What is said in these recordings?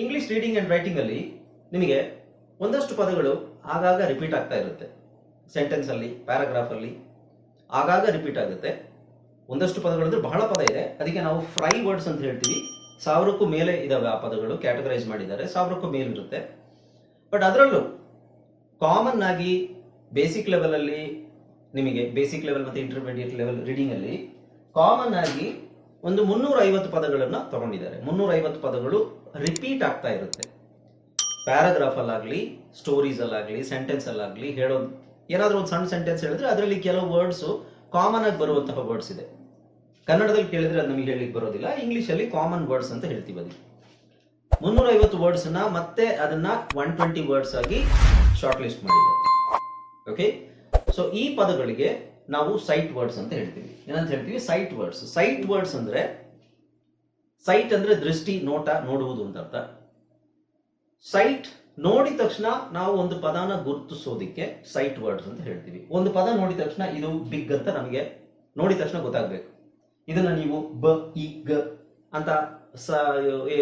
English reading and writing ಅಲ್ಲಿ ನಿಮಗೆ ಒಂದಷ್ಟು ಪದಗಳು ಆಗಾಗ ರಿಪೀಟ್ ಆಗ್ತಾ ಇರುತ್ತೆ. ಸೆಂಟೆನ್ಸ್ ಅಲ್ಲಿ, ಪ್ಯಾರಾಗ್ರಾಫ್ ಅಲ್ಲಿ ಆಗಾಗ ರಿಪೀಟ್ ಆಗುತ್ತೆ. ಒಂದಷ್ಟು ಪದಗಳಿದ್ರೆ ಬಹಳ ಪದ ಇದೆ, ಅದಕ್ಕೆ ನಾವು ಫ್ರೈ ವರ್ಡ್ಸ್ ಅಂತ ಹೇಳ್ತೀವಿ. 1000ಕ್ಕೂ ಮೇಲೆ ಇದಾವೆ ಆ ಪದಗಳು, ಕ್ಯಾಟಗರೈಸ್ ಮಾಡಿದ್ದಾರೆ, 1000ಕ್ಕೂ ಮೇಲೆ ಇರುತ್ತೆ. ಬಟ್ ಅದರಲ್ಲೂ ಕಾಮನ್ ಆಗಿ ಬೇಸಿಕ್ ಲೆವೆಲ್ ಅಲ್ಲಿ ನಿಮಗೆ ಬೇಸಿಕ್ ಲೆವೆಲ್ ಮತ್ತು ಇಂಟರ್ಮೀಡಿಯೇಟ್ ಲೆವೆಲ್ ರೀಡಿಂಗ್ ಅಲ್ಲಿ ಕಾಮನ್ ಆಗಿ ಒಂದು 350 ಪದಗಳನ್ನ ತಗೊಂಡಿದ್ದಾರೆ. 350 ಪದಗಳು ರಿಪೀಟ್ ಆಗ್ತಾ ಇರುತ್ತೆ. ಪ್ಯಾರಾಗ್ರಾಫ್ ಅಲ್ಲಾಗ್ಲಿ, ಸ್ಟೋರೀಸ್ ಅಲ್ಲಾಗ್ಲಿ, ಸೆಂಟೆನ್ಸ್ ಅಲ್ಲಾಗ್ಲಿ ಹೇಳೋದು ಏನಾದ್ರೂ ಒಂದು ಸಣ್ಣ ಸೆಂಟೆನ್ಸ್ ಹೇಳಿದ್ರೆ ಅದರಲ್ಲಿ ಕೆಲವು ವರ್ಡ್ಸ್ ಕಾಮನ್ ಆಗಿ ಬರುವಂತಹ ವರ್ಡ್ಸ್ ಇದೆ. ಕನ್ನಡದಲ್ಲಿ ಕೇಳಿದ್ರೆ ಅದು ನಮಗೆ ಹೇಳಲಿಕ್ಕೆ ಬರೋದಿಲ್ಲ, ಇಂಗ್ಲಿಷ್ ಅಲ್ಲಿ ಕಾಮನ್ ವರ್ಡ್ಸ್ ಅಂತ ಹೇಳ್ತೀವಿ. ಅದು 350 ವರ್ಡ್ಸ್ ನ ಮತ್ತೆ ಅದನ್ನ 120 ವರ್ಡ್ಸ್ ಆಗಿ ಶಾರ್ಟ್ ಲಿಸ್ಟ್ ಮಾಡಿದ್ದಾರೆ. ಓಕೆ, ಸೊ ಈ ಪದಗಳಿಗೆ ನಾವು ಸೈಟ್ ವರ್ಡ್ಸ್ ಅಂತ ಹೇಳ್ತೀವಿ. ಏನಂತ ಹೇಳ್ತೀವಿ? Sight words. ಸೈಟ್ ವರ್ಡ್ಸ್ ಅಂದ್ರೆ, ಸೈಟ್ ಅಂದ್ರೆ ದೃಷ್ಟಿ, ನೋಟ, ನೋಡುವುದು ಅಂತ ಅರ್ಥ. ಸೈಟ್ ನೋಡಿದ ತಕ್ಷಣ ನಾವು ಒಂದು ಪದನ ಗುರುತಿಸೋದಿಕ್ಕೆ ಸೈಟ್ ವರ್ಡ್ಸ್ ಅಂತ ಹೇಳ್ತೀವಿ. ಒಂದು ಪದ ನೋಡಿದ ತಕ್ಷಣ ಇದು ಬಿಗ್ ಅಂತ ನಮಗೆ ನೋಡಿದ ತಕ್ಷಣ ಗೊತ್ತಾಗಬೇಕು. ಇದನ್ನ ನೀವು ಬ, ಇ, ಗ ಅಂತ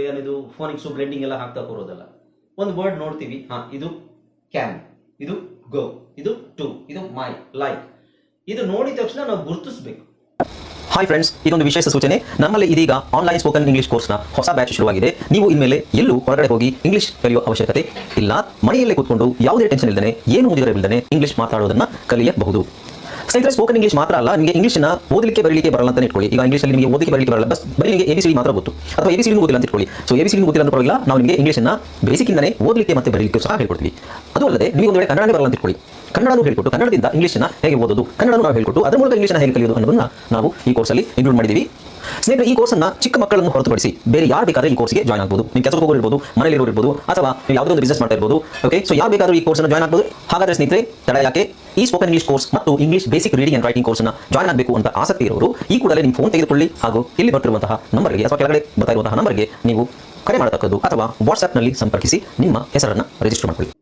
ಏನಿದು ಫೋನಿಕ್ಸ್ ಬ್ಲೆಂಡಿಂಗ್ ಎಲ್ಲ ಹಾಕ್ತಾ ಬರೋದಲ್ಲ. ಒಂದು ವರ್ಡ್ ನೋಡ್ತೀವಿ, ಇದು ಕ್ಯಾನ್, ಇದು ಗೋ, ಇದು ಟು, ಇದು ಮೈ, ಲೈಕ್. ಇದು ನೋಡಿದ ತಕ್ಷಣ ನಾವು ಗುರುತಿಸಬೇಕು. ಹಾಯ್ ಫ್ರೆಂಡ್ಸ್, ಇದೊಂದು ವಿಶೇಷ ಸೂಚನೆ. ನಮ್ಮಲ್ಲಿ ಇದೀಗ ಆನ್ಲೈನ್ ಸ್ಪೋಕನ್ ಇಂಗ್ಲಿಷ್ ಕೋರ್ಸ್ನ ಹೊಸ ಬ್ಯಾಚ್ ಶುರುವಾಗಿದೆ. ನೀವು ಇನ್ಮೇಲೆ ಎಲ್ಲೂ ಹೊರಗಡೆ ಹೋಗಿ ಇಂಗ್ಲಿಷ್ ಕಲಿಯುವ ಅವಶ್ಯಕತೆ ಇಲ್ಲ. ಮನೆಯಲ್ಲೇ ಕೂತ್ಕೊಂಡು ಯಾವುದೇ ಟೆನ್ಷನ್ ಇಲ್ಲದೆ, ಏನು ಓದಿರಬಿಲ್ಲದೆ ಇಂಗ್ಲಿಷ್ ಮಾತಾಡೋದನ್ನ ಕಲಿಯಬಹುದು. ಸ್ನೇಹಿತರೆ, ಸ್ಪೋಕನ್ ಇಂಗ್ಲಿಷ್ ಮಾತ್ರ ಅಲ್ಲ, ನಿಮಗೆ ಇಂಗ್ಲಿಷ್ನ ಓದಲಿಕ್ಕೆ ಬರಲಿಕ್ಕೆ ಬರಲ್ಲ ಅಂತ ಇಟ್ಕೊಳ್ಳಿ. ಈಗ ಇಂಗ್ಲಿಷಲ್ಲಿ ನಿಮಗೆ ಓದಲಿಕ್ಕೆ ಬರಲಿಕ್ಕೆ ಬರಲ್ಲ, ಬರೀ ನಿಮಗೆ ABCD ಮಾತ್ರ ಗೊತ್ತು, ಅಥವಾ ABCD ಗೊತ್ತಿಲ್ಲ ಅಂತ ಇಟ್ಕೊಳ್ಳಿ. ಸೊ ABCD ಗೊತ್ತಿಲ್ಲ ಅಂತ ಪರವಾಗಿಲ್ಲ, ನಾವು ನಿಮಗೆ ಇಂಗ್ಲಿಷ್ನ ಬೇಸಿಕ್ ಇಂದನೇ ಓದಲಿಕ್ಕೆ ಮತ್ತೆ ಬರಲಿಕ್ಕೆ ಸಹ ಹೇಳ್ಕೊಡ್ತೀವಿ. ಅದು ಅಲ್ಲದೆ ನೀವು ಒಂದು ವೇಳೆ ಕನ್ನಡನೇ ಬರಲ್ಲ ಅಂತ ಇಟ್ಕೊಳ್ಳಿ, ಕನ್ನಡನೂ ಹೇಳ್ಕೊಟ್ಟು ಕನ್ನಡದಿಂದ ಇಂಗ್ಲಿಷ್ನ ಹೇಗೆ ಓದೋದು, ಕನ್ನಡನೂ ನಾವು ಹೇಳ್ಕೊಟ್ಟು ಅದರ ಮೂಲಕ ಇಂಗ್ಲಿಷ್ನ ಹೇಗೆ ಕಲಿಯೋದು ಅನ್ನೋದನ್ನ ನಾವು ಈ ಕೋರ್ಸಲ್ಲಿ ಇನ್ಕ್ಲೂಡ್ ಮಾಡಿದ್ದೀವಿ. ಸ್ನೇಹಿತರೆ, ಈ ಕೋರ್ಸನ್ನು ಚಿಕ್ಕ ಮಕ್ಕಳನ್ನು ಹೊರತುಪಡಿಸಿ ಬೇರೆ ಯಾರು ಬೇಕಾದ್ರೆ ಈ ಕೋರ್ಸ್ಗೆ ಜಾಯ್ನ್ ಆಗ್ಬೋದು. ನೀವು ಕೆಲಸಕ್ಕೆ ಹೋಗೋರು ಇರ್ಬೋದು, ಮನೇಲಿ ಇರೋರು ಇರ್ಬೋದು, ಅಥವಾ ನೀವು ಯಾವುದೋ ಒಂದು ಬಿಸ್ನೆಸ್ ಮಾಡ್ತಾ ಇರ್ಬೋದು. ಓಕೆ, ಸೊ ಯಾರು ಬೇಕಾದರೂ ಈ ಕೋರ್ಸ್ನ ಜಾಯ್ನ್ ಆಗ್ಬೋದು. ಹಾಗಾದ್ರೆ ಸ್ನೇಹಿತರೆ, ತಡ ಯಾಕೆ? ಈ ಸ್ಪೋಕನ್ ಇಂಗ್ಲಿಷ್ ಕೋರ್ಸ್ ಮತ್ತು English basic reading and writing ಕೋರ್ಸ್ನ ಜಾಯ್ನ್ ಆಗಬೇಕು ಅಂತ ಆಸಕ್ತಿ ಇರೋರು ಈ ಕೂಡಲೇ ನಿಮ್ಮ ಫೋನ್ ತೆಗೆದುಕೊಳ್ಳಿ ಹಾಗೂ ಇಲ್ಲಿ ಬರ್ತಿರುವಂತಹ ನಂಬರ್ಗೆ ಅಥವಾ ಕೆಳಗಡೆ ಬರ್ತಾ ಇರುವಂತಹ ನಂಬರ್ಗೆ ನೀವು ಕರೆ ಮಾಡತಕ್ಕದ್ದು ಅಥವಾ ವಾಟ್ಸ್ಆ್ಯಪ್ನಲ್ಲಿ ಸಂಪರ್ಕಿಸಿ ನಿಮ್ಮ ಹೆಸರನ್ನು ರಿಜಿಸ್ಟರ್ ಮಾಡಿಕೊಳ್ಳಿ.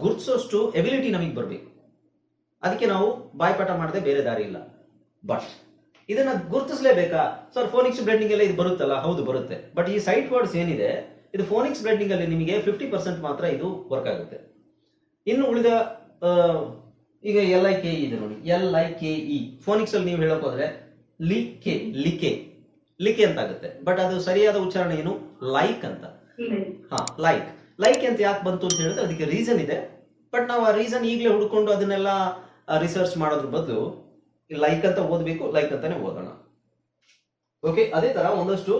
ಗುರುತಿಸೋಷ್ಟು ಎಬಿಲಿಟಿ ನಮಗೆ ಬರಬೇಕು. ಅದಕ್ಕೆ ನಾವು ಬಾಯ್ಪಾಠ ಮಾಡದೆ ಬೇರೆ ದಾರಿ ಇಲ್ಲ. ಬಟ್ ಇದನ್ನ ಗುರುತಿಸಲೇಬೇಕಾ ಸರ್? ಫೋನಿಕ್ಸ್ ಬ್ಲೆಂಡಿಂಗ್ ಎಲ್ಲ ಇದು ಬರುತ್ತಲ್ಲ? ಹೌದು, ಬರುತ್ತೆ. ಬಟ್ ಈ ಸೈಟ್ ವರ್ಡ್ಸ್ ಏನಿದೆ, ಇದು ಫೋನಿಕ್ಸ್ ಬ್ಲೆಂಡಿಂಗ್ ಅಲ್ಲಿ ನಿಮಗೆ 50% ಮಾತ್ರ ಇದು ವರ್ಕ್ ಆಗುತ್ತೆ. ಇನ್ನು ಉಳಿದ ಈಗ LIKE ಇದೆ ನೋಡಿ, LIKE ಫೋನಿಕ್ಸ್ ಅಲ್ಲಿ ನೀವು ಹೇಳಕ್ ಹೋದ್ರೆ ಲಿಕೆ ಅಂತ ಆಗುತ್ತೆ. ಬಟ್ ಅದು ಸರಿಯಾದ ಉಚ್ಚಾರಣೆ ಏನು? ಲೈಕ್ ಅಂತ. ಲೈಕ್ ಅಂತ ಯಾಕೆ ಬಂತು ಅಂತ ಹೇಳಿದ್ರೆ ಅದಕ್ಕೆ ರೀಸನ್ ಇದೆ. ಬಟ್ ನಾವು ಆ ರೀಸನ್ ಈಗಲೇ ಹುಡ್ಕೊಂಡು ಅದನ್ನೆಲ್ಲ ರಿಸರ್ಚ್ ಮಾಡೋದ್ರ ಬದಲು ಲೈಕ್ ಅಂತ ಓದಬೇಕು, ಲೈಕ್ ಅಂತಾನೆ ಓದೋಣ. ಓಕೆ, ಅದೇ ತರ ಒಂದಷ್ಟು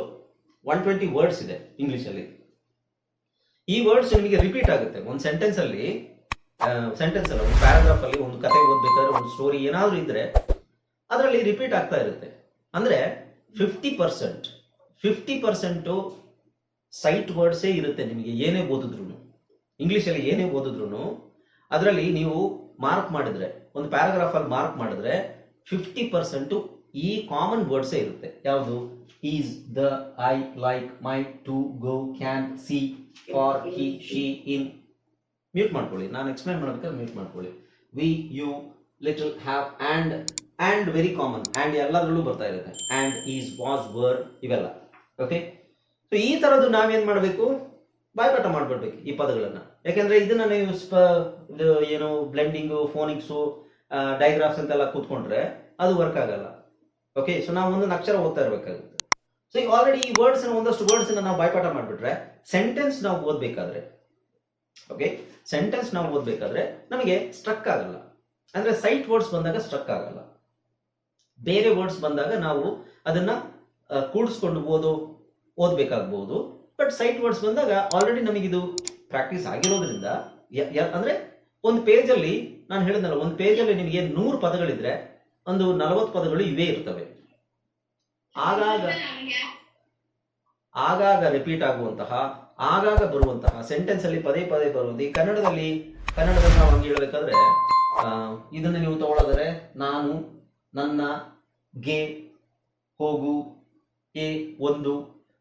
120 ವರ್ಡ್ಸ್ ಇದೆ ಇಂಗ್ಲಿಷ್ ಅಲ್ಲಿ. ಈ ವರ್ಡ್ಸ್ ನಿಮಗೆ ರಿಪೀಟ್ ಆಗುತ್ತೆ. ಒಂದು ಸೆಂಟೆನ್ಸ್ ಅಲ್ಲಿ, ಒಂದು ಪ್ಯಾರಾಗ್ರಾಫ್ ಅಲ್ಲಿ, ಒಂದು ಕತೆ ಓದ್ಬೇಕಾದ್ರೆ, ಒಂದು ಸ್ಟೋರಿ ಏನಾದ್ರೂ ಇದ್ರೆ ಅದರಲ್ಲಿ ರಿಪೀಟ್ ಆಗ್ತಾ ಇರುತ್ತೆ. ಅಂದ್ರೆ 50% ಸೈಟ್ ವರ್ಡ್ಸೇ ಇರುತ್ತೆ. ನಿಮಗೆ ಏನೇ ಓದಿದ್ರು, ಇಂಗ್ಲಿಷ್ ಅಲ್ಲಿ ಏನೇ ಓದಿದ್ರು ಅದರಲ್ಲಿ ನೀವು ಮಾರ್ಕ್ ಮಾಡಿದ್ರೆ, ಒಂದು ಪ್ಯಾರಾಗ್ರಾಫ್ ಅಲ್ಲಿ ಮಾರ್ಕ್ ಮಾಡಿದ್ರೆ 50% ಈ ಕಾಮನ್ ವರ್ಡ್ಸೇ ಇರುತ್ತೆ. ಯಾವುದು? Is, the, I, like, my, to, go, can, see, for, he, she, in. Mute ಮಾಡ್ಕೊಳ್ಳಿ, ನಾನು ಎಕ್ಸ್ಪ್ಲೈನ್ ಮಾಡೋದಕ್ಕೆ ಮ್ಯೂಟ್ ಮಾಡ್ಕೊಳ್ಳಿ. We, you, little, have, and very common. And ಎಲ್ಲದರಲ್ಲೂ ಬರ್ತಾ ಇರುತ್ತೆ. ಆ್ಯಂಡ್, ಈಸ್, ವಾಸ್, ವರ್, ಇವೆಲ್ಲ. ಓಕೆ, ಸೊ ಈ ತರದ್ದು ನಾವೇನ್ ಮಾಡಬೇಕು? ಬಾಯ್ಪಾಠ ಮಾಡ್ಬಿಡ್ಬೇಕು ಈ ಪದಗಳನ್ನ. ಯಾಕೆಂದ್ರೆ ಇದನ್ನ ನೀವು ಏನು ಬ್ಲೆಂಡಿಂಗು, ಫೋನಿಕ್ಸು, ಡೈಗ್ರಾಫ್ಸ್ ಅಂತೆಲ್ಲ ಕೂತ್ಕೊಂಡ್ರೆ ಅದು ವರ್ಕ್ ಆಗಲ್ಲ. ಓಕೆ, ಸೊ ನಾವು ಒಂದೊಂದು ಅಕ್ಷರ ಓದ್ತಾ ಇರಬೇಕಾಗುತ್ತೆ. ಸೊ ಈಗ ಆಲ್ರೆಡಿ ಈ ವರ್ಡ್ಸ್ ಒಂದಷ್ಟು ವರ್ಡ್ಸ್ ನಾವು ಬಾಯ್ಪಾಠ ಮಾಡ್ಬಿಟ್ರೆ ಸೆಂಟೆನ್ಸ್ ನಾವು ಓದ್ಬೇಕಾದ್ರೆ, ಓಕೆ, ಸೆಂಟೆನ್ಸ್ ನಾವು ಓದ್ಬೇಕಾದ್ರೆ ನಮಗೆ ಸ್ಟ್ರಕ್ ಆಗಲ್ಲ. ಅಂದ್ರೆ ಸೈಟ್ ವರ್ಡ್ಸ್ ಬಂದಾಗ ಸ್ಟ್ರಕ್ ಆಗಲ್ಲ. ಬೇರೆ ವರ್ಡ್ಸ್ ಬಂದಾಗ ನಾವು ಅದನ್ನ ಕೂಡಿಸ್ಕೊಂಡು ಓದ್ಬೇಕಾಗಬಹುದು. ಬಟ್ ಸೈಟ್ ವರ್ಡ್ಸ್ ಬಂದಾಗ ಆಲ್ರೆಡಿ ನಮಗಿದು ಪ್ರಾಕ್ಟೀಸ್ ಆಗಿರೋದ್ರಿಂದ, ಅಂದ್ರೆ ಒಂದು ಪೇಜ್ ಅಲ್ಲಿ, ನಾನು ಹೇಳಿದ್ನಲ್ಲ, ಒಂದು ಪೇಜ್ ಅಲ್ಲಿ ನಿಮಗೆ 100 ಪದಗಳಿದ್ರೆ ಒಂದು 40 ಪದಗಳು ಇವೇ ಇರ್ತವೆ. ಆಗಾಗ ರಿಪೀಟ್ ಆಗುವಂತಹ, ಆಗಾಗ ಬರುವಂತಹ ಸೆಂಟೆನ್ಸ್ ಅಲ್ಲಿ ಪದೇ ಪದೇ ಬರುವುದು. ಈ ಕನ್ನಡದಲ್ಲಿ ನಾವು ಹಂಗೆ ಹೇಳ್ಬೇಕಾದ್ರೆ ಇದನ್ನ ನೀವು ತಗೊಳ್ಳೋದ್ರೆ ನಾನು, ನನ್ನ, ಗೆ, ಹೋಗು, ಎ, ಒಂದು,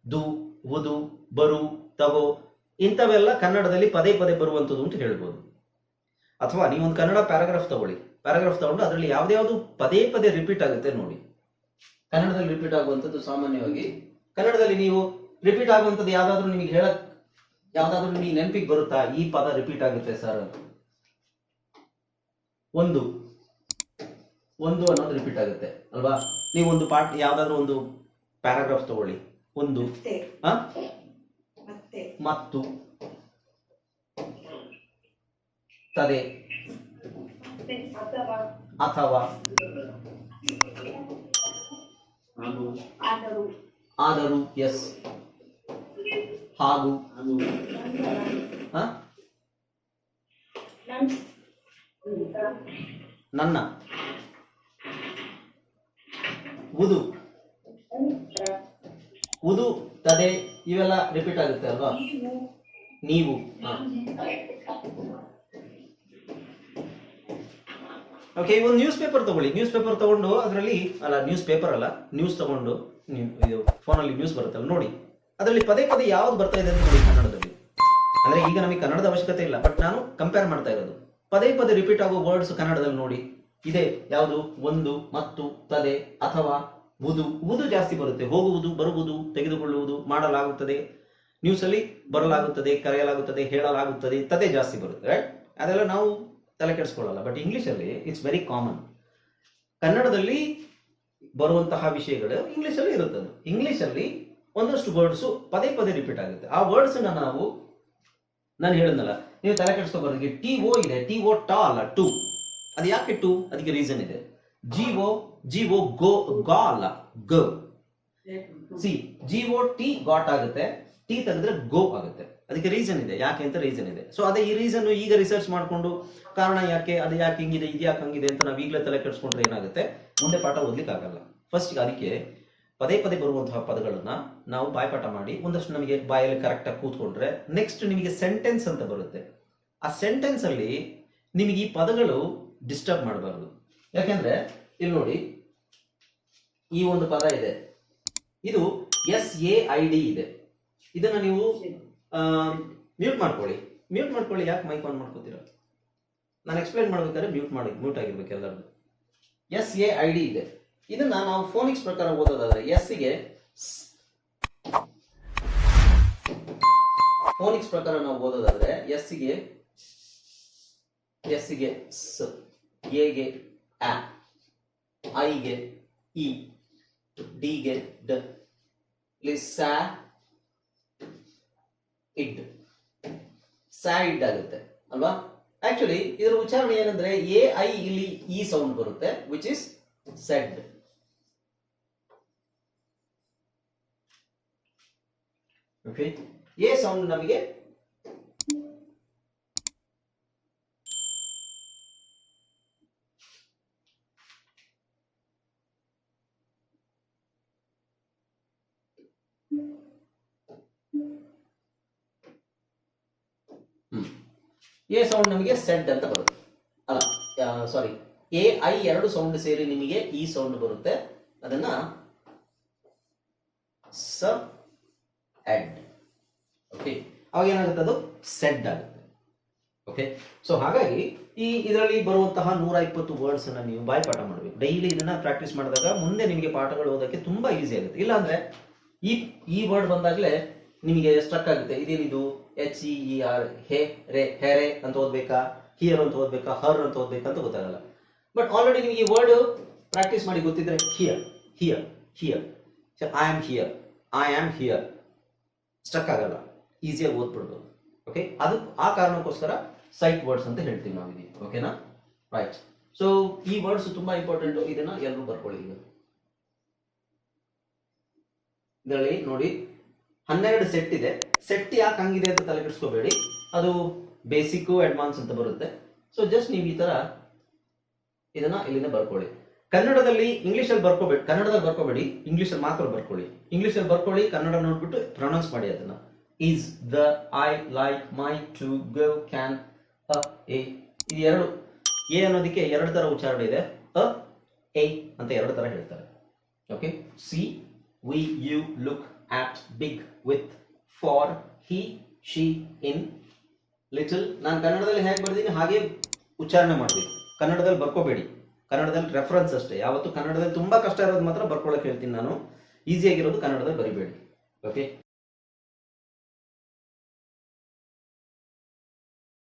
ದು, ಉದು, ಬರು, ತಗೋ, ಇಂಥವೆಲ್ಲ ಕನ್ನಡದಲ್ಲಿ ಪದೇ ಪದೇ ಬರುವಂಥದ್ದು ಅಂತ ಹೇಳ್ಬೋದು. ಅಥವಾ ನೀವೊಂದು ಕನ್ನಡ ಪ್ಯಾರಾಗ್ರಾಫ್ ತಗೊಂಡು ಅದರಲ್ಲಿ ಯಾವ್ದು ಪದೇ ಪದೇ ರಿಪೀಟ್ ಆಗುತ್ತೆ ನೋಡಿ. ಕನ್ನಡದಲ್ಲಿ ರಿಪೀಟ್ ಆಗುವಂಥದ್ದು ಸಾಮಾನ್ಯವಾಗಿ, ಕನ್ನಡದಲ್ಲಿ ನೀವು ರಿಪೀಟ್ ಆಗುವಂಥದ್ದು ಯಾವ್ದಾದ್ರು ನಿಮಗೆ ಹೇಳಕ್ ಯಾವ್ದಾದ್ರು ನಿಮಗೆ ನೆನಪಿಗೆ ಬರುತ್ತಾ ಈ ಪದ ರಿಪೀಟ್ ಆಗುತ್ತೆ ಸರ್? ಒಂದು ಒಂದು ಅನ್ನೋದು ರಿಪೀಟ್ ಆಗುತ್ತೆ ಅಲ್ವಾ? ನೀವು ಒಂದು ಪಾರ್ಟ್ ಯಾವ್ದಾದ್ರು ಒಂದು ಪ್ಯಾರಾಗ್ರಾಫ್ ತಗೊಳ್ಳಿ. ಒಂದು ಮತ್ತು ತದೆ ಅಥವಾ ಆದರೂ ಎಸ್ ಹಾಗೂ ನನ್ನ ಉದು ಉದು ತದೆ ಇವೆಲ್ಲ ರಿಪೀಟ್ ಆಗುತ್ತೆ ಅಲ್ವಾ? ನೀವು ಓಕೆ. ಒಂದು ನ್ಯೂಸ್ ಪೇಪರ್ ತಗೊಳ್ಳಿ. ನ್ಯೂಸ್ ಪೇಪರ್ ತಗೊಂಡು ಅದರಲ್ಲಿ ನ್ಯೂಸ್ ಪೇಪರ್ ಅಲ್ಲ, ನ್ಯೂಸ್ ತಗೊಂಡು ಇದು ಫೋನಲ್ಲಿ ನ್ಯೂಸ್ ಬರುತ್ತಲ್ಲ ನೋಡಿ, ಅದರಲ್ಲಿ ಪದೇ ಪದೇ ಯಾವ್ದು ಬರ್ತಾ ಇದೆ ಅಂತ ನೋಡಿ ಕನ್ನಡದಲ್ಲಿ. ಅಂದ್ರೆ ಈಗ ನಮಗೆ ಕನ್ನಡದ ಅವಶ್ಯಕತೆ ಇಲ್ಲ, ಬಟ್ ನಾನು ಕಂಪೇರ್ ಮಾಡ್ತಾ ಇರೋದು. ಪದೇ ಪದೇ ರಿಪೀಟ್ ಆಗೋ ವರ್ಡ್ಸ್ ಕನ್ನಡದಲ್ಲಿ ನೋಡಿ ಇದೆ ಯಾವುದು? ಒಂದು, ಮತ್ತು, ತದೆ, ಅಥವಾ, ಉದು. ಉದು ಜಾಸ್ತಿ ಬರುತ್ತೆ. ಹೋಗುವುದು, ಬರುವುದು, ತೆಗೆದುಕೊಳ್ಳುವುದು, ಮಾಡಲಾಗುತ್ತದೆ, ನ್ಯೂಸ್ ಅಲ್ಲಿ ಬರಲಾಗುತ್ತದೆ, ಕರೆಯಲಾಗುತ್ತದೆ, ಹೇಳಲಾಗುತ್ತದೆ, ತದೆ ಜಾಸ್ತಿ ಬರುತ್ತೆ, ರೈಟ್? ಅದೆಲ್ಲ ನಾವು ತಲೆ ಕೆಡಿಸ್ಕೊಳ್ಳಲ್ಲ. ಬಟ್ ಇಂಗ್ಲಿಷ್ ಅಲ್ಲಿ ಇಟ್ಸ್ ವೆರಿ ಕಾಮನ್. ಕನ್ನಡದಲ್ಲಿ ಬರುವಂತಹ ವಿಷಯಗಳು ಇಂಗ್ಲಿಷ್ ಅಲ್ಲಿ ಇರುತ್ತದೆ. ಇಂಗ್ಲಿಷ್ ಅಲ್ಲಿ ಒಂದಷ್ಟು ವರ್ಡ್ಸ್ ಪದೇ ಪದೇ ರಿಪೀಟ್ ಆಗುತ್ತೆ. ಆ ವರ್ಡ್ಸ್ ನಾನು ಹೇಳಿದ್ನಲ್ಲ, ನೀವು ತಲೆ ಕೆಡಿಸ್ಕೋಬಾರ್ದು. ಟಿ.ಓ ಇದೆ, ಟಿ.ಓ ಟಾ ಅಲ್ಲ, ಟು. ಅದು ಯಾಕೆ ಟು? ಅದಕ್ಕೆ ರೀಸನ್ ಇದೆ. ಜಿಒ ಗೋ, ಗಾ ಅಲ್ಲ, ಗ. ಸಿ ಜಿಒ ಟಿ ಗಾಟ್ ಆಗುತ್ತೆ, ಟಿ ತೆಗೆದ್ರೆ ಗೋ ಆಗುತ್ತೆ. ಅದಕ್ಕೆ ರೀಸನ್ ಇದೆ. ಯಾಕೆ ಅಂತ ರೀಸನ್ ಇದೆ. ಸೊ ಅದೇ ಈ ರೀಸನ್ ಈಗ ರಿಸರ್ಚ್ ಮಾಡ್ಕೊಂಡು ಕಾರಣ ಯಾಕೆ, ಅದು ಯಾಕೆ ಹಿಂಗಿದೆ, ಇದು ಯಾಕೆ ಹಂಗಿದೆ ಅಂತ ನಾವು ಈಗಲೇ ತಲೆ ಕೆಡಿಸ್ಕೊಂಡ್ರೆ ಏನಾಗುತ್ತೆ, ಮುಂದೆ ಪಾಠ ಓದ್ಲಿಕ್ಕೆ ಆಗಲ್ಲ. ಫಸ್ಟ್ ಅದಕ್ಕೆ ಪದೇ ಪದೇ ಬರುವಂತಹ ಪದಗಳನ್ನ ನಾವು ಬಾಯ್ಪಾಠ ಮಾಡಿ ಒಂದಷ್ಟು ನಮಗೆ ಬಾಯಲ್ಲಿ ಕರೆಕ್ಟ್ ಆಗಿ ಕೂತ್ಕೊಂಡ್ರೆ ನೆಕ್ಸ್ಟ್ ನಿಮಗೆ ಸೆಂಟೆನ್ಸ್ ಅಂತ ಬರುತ್ತೆ. ಆ ಸೆಂಟೆನ್ಸ್ ಅಲ್ಲಿ ನಿಮಗೆ ಈ ಪದಗಳು ಡಿಸ್ಟರ್ಬ್ ಮಾಡಬಾರ್ದು. ಯಾಕೆಂದ್ರೆ ಇಲ್ಲಿ ನೋಡಿ, ಈ ಒಂದು ಪದ ಇದೆ, ಇದು SAID ಇದೆ. ಇದನ್ನ ನೀವು ಮ್ಯೂಟ್ ಮಾಡ್ಕೊಳ್ಳಿ. ಯಾಕೆ ಮೈಕ್ ಆನ್ ಮಾಡ್ಕೋತೀರಾ? ನಾನು ಎಕ್ಸ್ಪ್ಲೈನ್ ಮಾಡ್ಬೇಕಾದ್ರೆ ಮ್ಯೂಟ್ ಆಗಿರ್ಬೇಕು ಎಲ್ಲರದ್ದು. SAID ಇದೆ. ಇದನ್ನ ನಾವು ಫೋನಿಕ್ಸ್ ಪ್ರಕಾರ ಓದೋದಾದ್ರೆ ಫೋನಿಕ್ಸ್ ಪ್ರಕಾರ ನಾವು ಓದೋದಾದ್ರೆ ಎಸ್ಸಿಗೆ ಸ್, ಎಗೆ ಆ, ಐಗೆ ಇ, ಡಿಗೆ ಡ, ಸ್ಯಾ ಇಡ್ ಆಗುತ್ತೆ ಅಲ್ವಾ? ಆಕ್ಚುಲಿ ಇದರ ಉಚ್ಚಾರಣೆ ಏನಂದ್ರೆ AI ಇಲ್ಲಿ ಈ ಸೌಂಡ್ ಬರುತ್ತೆ, which is shed. Okay, A sound ನಮಗೆ ಸೆಡ್ ಅಂತ ಬರುತ್ತೆ. ಅಲ್ಲ, ಸಾರಿ, AI ಎರಡು ಸೌಂಡ್ ಸೇರಿ ನಿಮಗೆ ಈ ಸೌಂಡ್ ಬರುತ್ತೆ. ಅದನ್ನ ಸಬ್ ಎಡ್. ಓಕೆ, ಅವಾಗ ಏನಾಗುತ್ತೆ, ಅದು ಸೆಡ್ ಆಗುತ್ತೆ. ಓಕೆ, ಸೊ ಹಾಗಾಗಿ ಇದರಲ್ಲಿ ಬರುವಂತಹ 120 ವರ್ಡ್ಸ್ ಅನ್ನ ನೀವು ಬಾಯ್ಪಾಠ ಮಾಡಬೇಕು. ಡೈಲಿ ಇದನ್ನ ಪ್ರಾಕ್ಟೀಸ್ ಮಾಡಿದಾಗ ಮುಂದೆ ನಿಮಗೆ ಪಾಠಗಳು ಓದಕ್ಕೆ ತುಂಬಾ ಈಸಿ ಆಗುತ್ತೆ. ಇಲ್ಲಾಂದ್ರೆ ಈ ವರ್ಡ್ ಬಂದಾಗಲೇ ನಿಮಗೆ ಸ್ಟ್ರಕ್ ಆಗುತ್ತೆ. ಇದೇನಿದು HER, ಹೆರೆ ಅಂತ ಓದ್ಬೇಕಾ, ಹಿಯರ್ ಅಂತ ಓದ್ಬೇಕಾ, ಹರ್ ಅಂತ ಓದ್ಬೇಕಾ ಅಂತ ಗೊತ್ತಾಗಲ್ಲ. ಬಟ್ ಆಲ್ರೆಡಿ ನಿಮಗೆ ಈ ವರ್ಡ್ ಪ್ರಾಕ್ಟೀಸ್ ಮಾಡಿ ಗೊತ್ತಿದ್ರೆ here I am here struck ಆಗಲ್ಲ, ಈಸಿಯಾಗಿ ಓದ್ಬಿಡ್ಬೋದು. ಓಕೆ, ಅದು ಆ ಕಾರಣಕ್ಕೋಸ್ಕರ ಸೈಟ್ ವರ್ಡ್ಸ್ ಅಂತ ಹೇಳ್ತೀವಿ ನಾವು ಇದೀವಿ. ಓಕೆನಾ, ರೈಟ್. ಸೊ ಈ ವರ್ಡ್ಸ್ ತುಂಬಾ ಇಂಪಾರ್ಟೆಂಟ್. ಇದನ್ನ ಎಲ್ಲರೂ ಬರ್ಕೊಳ್ಳಿ. ಈಗ ಇದರಲ್ಲಿ ನೋಡಿ 12 ಸೆಟ್ ಇದೆ. ಸೆಟ್ ಯಾಕೆ ಹಂಗಿದೆ ಅಂತ ತಲೆ ಕೆಡಿಸ್ಕೋಬೇಡಿ, ಅದು ಬೇಸಿಕ್ ಅಡ್ವಾನ್ಸ್ ಅಂತ ಬರುತ್ತೆ. ಸೊ ಜಸ್ಟ್ ನೀವು ಈ ತರ ಇದನ್ನ ಇಲ್ಲಿಂದ ಬರ್ಕೊಳ್ಳಿ. ಕನ್ನಡದಲ್ಲಿ ಇಂಗ್ಲಿಷಲ್ಲಿ ಬರ್ಕೋಬೇಡಿ, ಇಂಗ್ಲಿಷಲ್ಲಿ ಮಾತ್ರ ಬರ್ಕೊಳ್ಳಿ. ಇಂಗ್ಲಿಷಲ್ಲಿ ಬರ್ಕೊಳ್ಳಿ, ಕನ್ನಡ ನೋಡ್ಬಿಟ್ಟು ಪ್ರೊನೌನ್ಸ್ ಮಾಡಿ ಅದನ್ನ. Is, the, I, like, my, to, go, can, a. ಇದು ಎರಡು. ಎ ಅನ್ನೋದಕ್ಕೆ ಎರಡು ತರ ಉಚ್ಚಾರಣೆ ಇದೆ. ಎ ಅಂತ ಎರಡು ತರ ಹೇಳ್ತಾರೆ. Okay, see, we, you, look, at, big, with, for, he, she, in, little. ನಾನು ಕನ್ನಡದಲ್ಲಿ ಹೇಗೆ ಬರ್ತೀನಿ ಹಾಗೆ ಉಚ್ಚಾರಣೆ ಮಾಡಬೇಕು. ಕನ್ನಡದಲ್ಲಿ ಬರ್ಕೋಬೇಡಿ. ಕನ್ನಡದಲ್ಲಿ ರೆಫರೆನ್ಸ್ ಅಷ್ಟೇ. ಯಾವತ್ತು ಕನ್ನಡದಲ್ಲಿ ತುಂಬಾ ಕಷ್ಟ ಇರೋದು ಮಾತ್ರ ಬರ್ಕೊಳ್ಳೋಕೆ ಹೇಳ್ತೀನಿ ನಾನು. ಈಸಿಯಾಗಿರೋದು ಕನ್ನಡದಲ್ಲಿ ಬರಿಬೇಡಿ. ಓಕೆ,